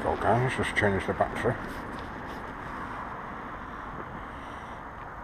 go, guys, just changed the battery.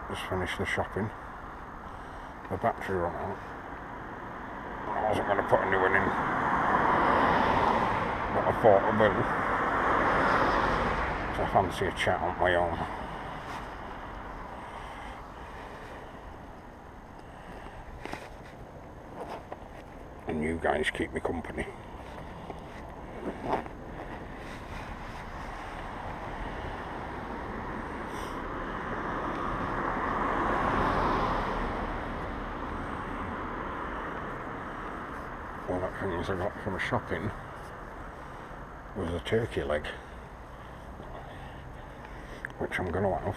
Just finished the shopping. The battery ran out. I wasn't going to put a new one in, but I thought I will. So I fancy a chat on my own. And you guys keep me company. One of the things I got from shopping was a turkey leg, which I'm going to have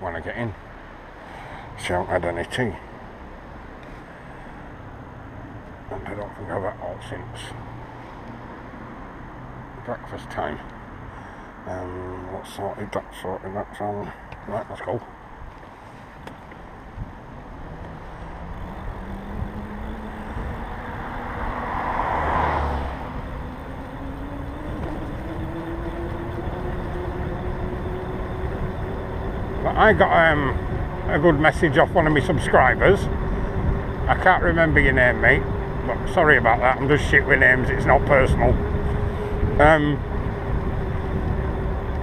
when I get in. So I haven't had any tea. And I don't think I've had all since breakfast time. What's sorted, that's on. Right, let's go. But I got a good message off one of my subscribers. I can't remember your name, mate, but sorry about that. I'm just shit with names, it's not personal.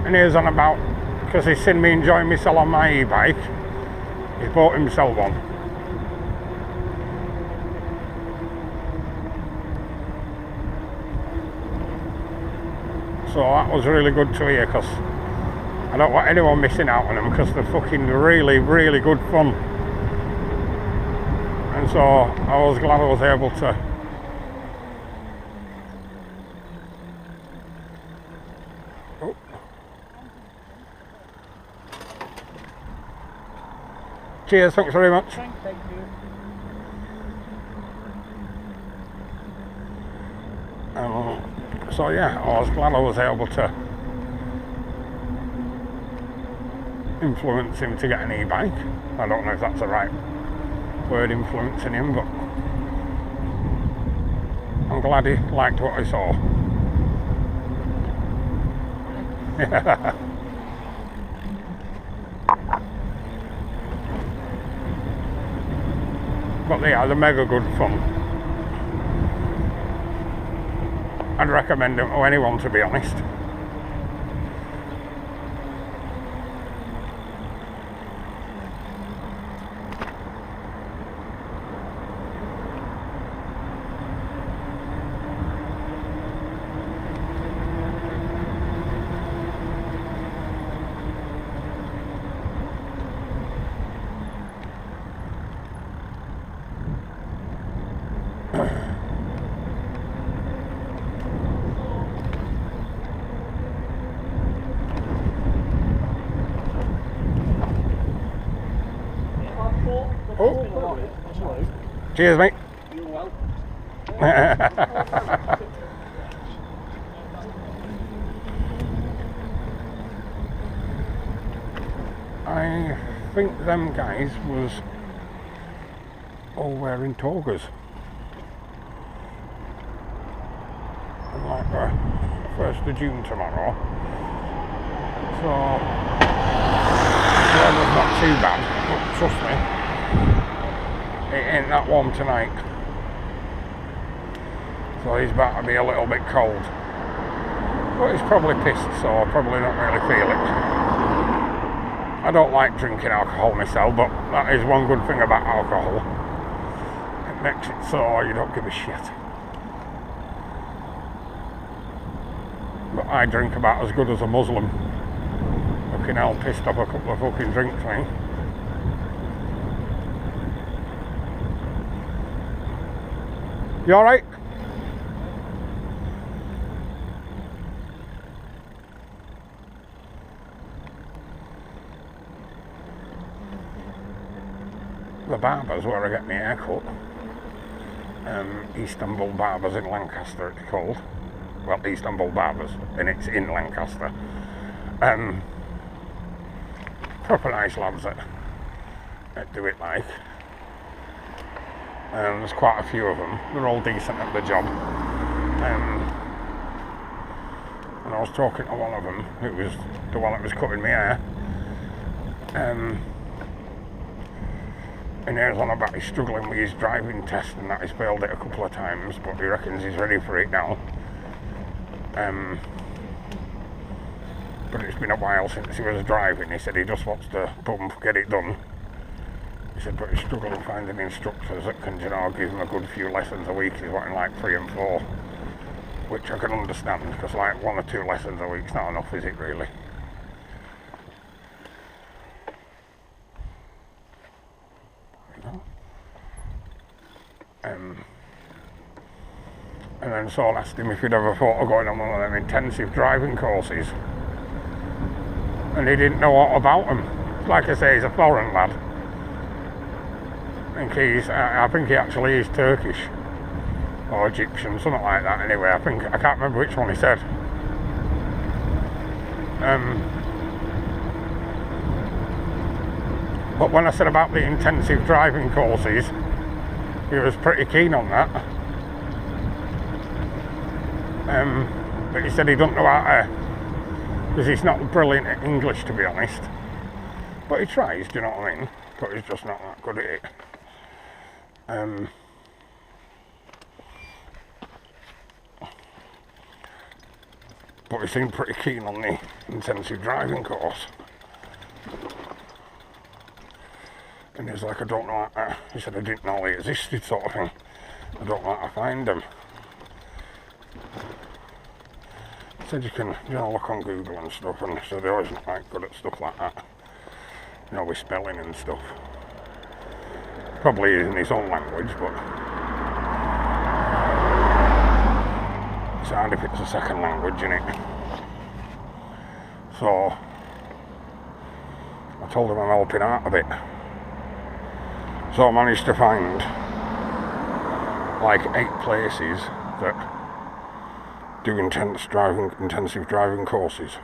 And he was on about, because he's seen me enjoying myself on my e-bike, he's bought himself one. So that was really good to hear, because I don't want anyone missing out on them, because they're fucking really, really good fun. And so I was glad I was able to cheers, thanks very much. Thank you. So yeah, I was glad I was able to influence him to get an e-bike. I don't know if that's the right word, influencing him, but I'm glad he liked what I saw. But yeah, they're mega good fun. I'd recommend them to anyone, to be honest. Oh. Cheers, mate. You're welcome. I think them guys was all wearing togas. And like the 1st of June tomorrow. So the weather's not too bad, but trust me, it ain't that warm tonight. So he's about to be a little bit cold. But he's probably pissed, so I'll probably not really feel it. I don't like drinking alcohol myself, but that is one good thing about alcohol. It makes it so you don't give a shit. But I drink about as good as a Muslim. Fucking hell, pissed off a couple of fucking drinks, mate. You alright? The barbers where I get my hair cut, Istanbul Barbers in Lancaster it's called. Well, Istanbul Barbers, and it's in Lancaster. Proper nice lads that do it like. There's quite a few of them. They're all decent at the job. and I was talking to one of them, it was the one that was cutting my hair, and he was on about he's struggling with his driving test and that he's failed it a couple of times, but he reckons he's ready for it now. But it's been a while since he was driving. He said he just wants to get it done. He said, but he's struggling finding instructors that can, you know, give him a good few lessons a week. He's wanting like 3 and 4, which I can understand, because like 1 or 2 lessons a week's not enough, is it really? And then Saul asked him if he'd ever thought of going on one of them intensive driving courses, and he didn't know what about them. Like I say, he's a foreign lad. I think he actually is Turkish or Egyptian, something like that. Anyway, I can't remember which one he said. But when I said about the intensive driving courses, he was pretty keen on that. But he said he don't know how to, because he's not brilliant at English, to be honest. But he tries, do you know what I mean? But he's just not that good at it. But he seemed pretty keen on the intensive driving course. And he's like, I don't know how to, he said I didn't know they existed, sort of thing. I don't know how to find them. He said you can, you know, look on Google and stuff, and so they're always not like good at stuff like that. You know, with spelling and stuff. Probably is in his own language, but it's hard if it's a second language, innit? So I told him I'm helping out a bit. So I managed to find like 8 places that do intensive driving courses.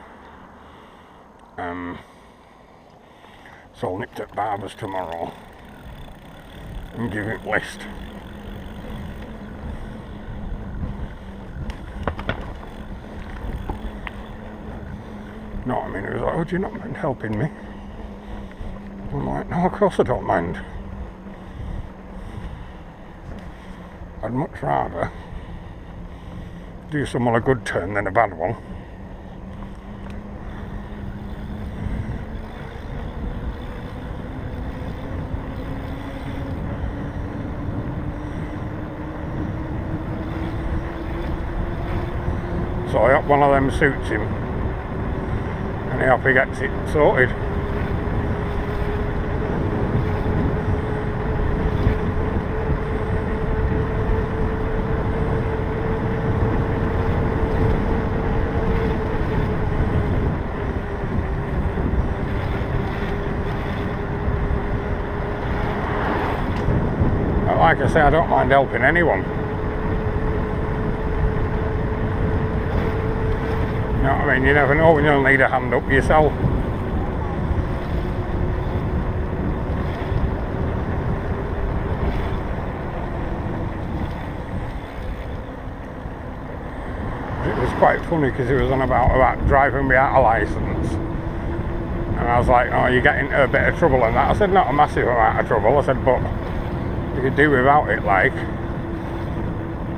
So I'll nip to barbers tomorrow and give it a list. No, I mean, he was like, oh, do you not mind helping me? I'm like, no, of course I don't mind. I'd much rather do someone a good turn than a bad one. So I hope one of them suits him, and I hope he gets it sorted. Like I say, I don't mind helping anyone. You know what I mean? You never know when you'll need a hand up yourself. It was quite funny because he was on about driving without a licence. And I was like, oh, you're getting into a bit of trouble and that. I said, not a massive amount of trouble. I said, but you could do without it, like.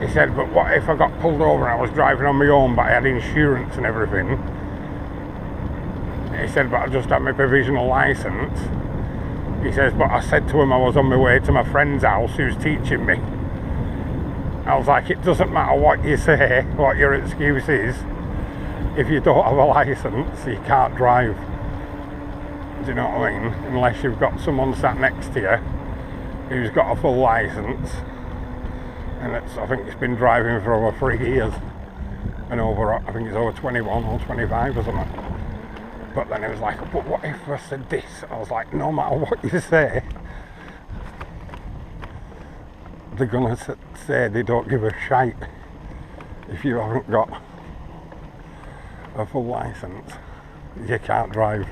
He said, but what if I got pulled over and I was driving on my own but I had insurance and everything? He said, but I just had my provisional licence. He says, but I said to him I was on my way to my friend's house who's teaching me. I was like, it doesn't matter what you say, what your excuse is. If you don't have a licence, you can't drive. Do you know what I mean? Unless you've got someone sat next to you who's got a full licence. And I think it's been driving for over 3 years, and over, I think it's over 21 or 25 or something. But then it was like, but what if I said this? I was like, no matter what you say, they're gonna say they don't give a shite if you haven't got a full licence. You can't drive.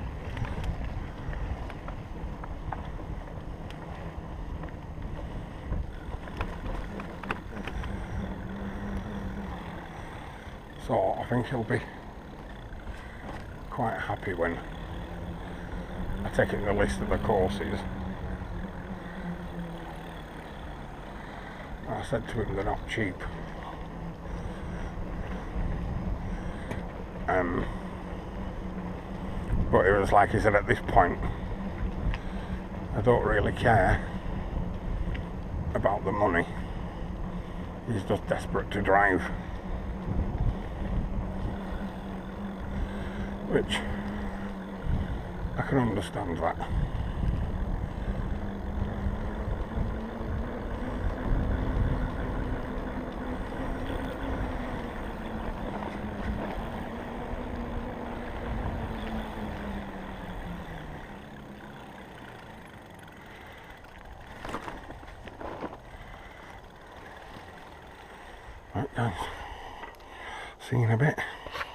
So I think he'll be quite happy when I take in the list of the courses. I said to him they're not cheap. But it was like he said, at this point I don't really care about the money. He's just desperate to drive, which I can understand that. Right guys, see you in a bit.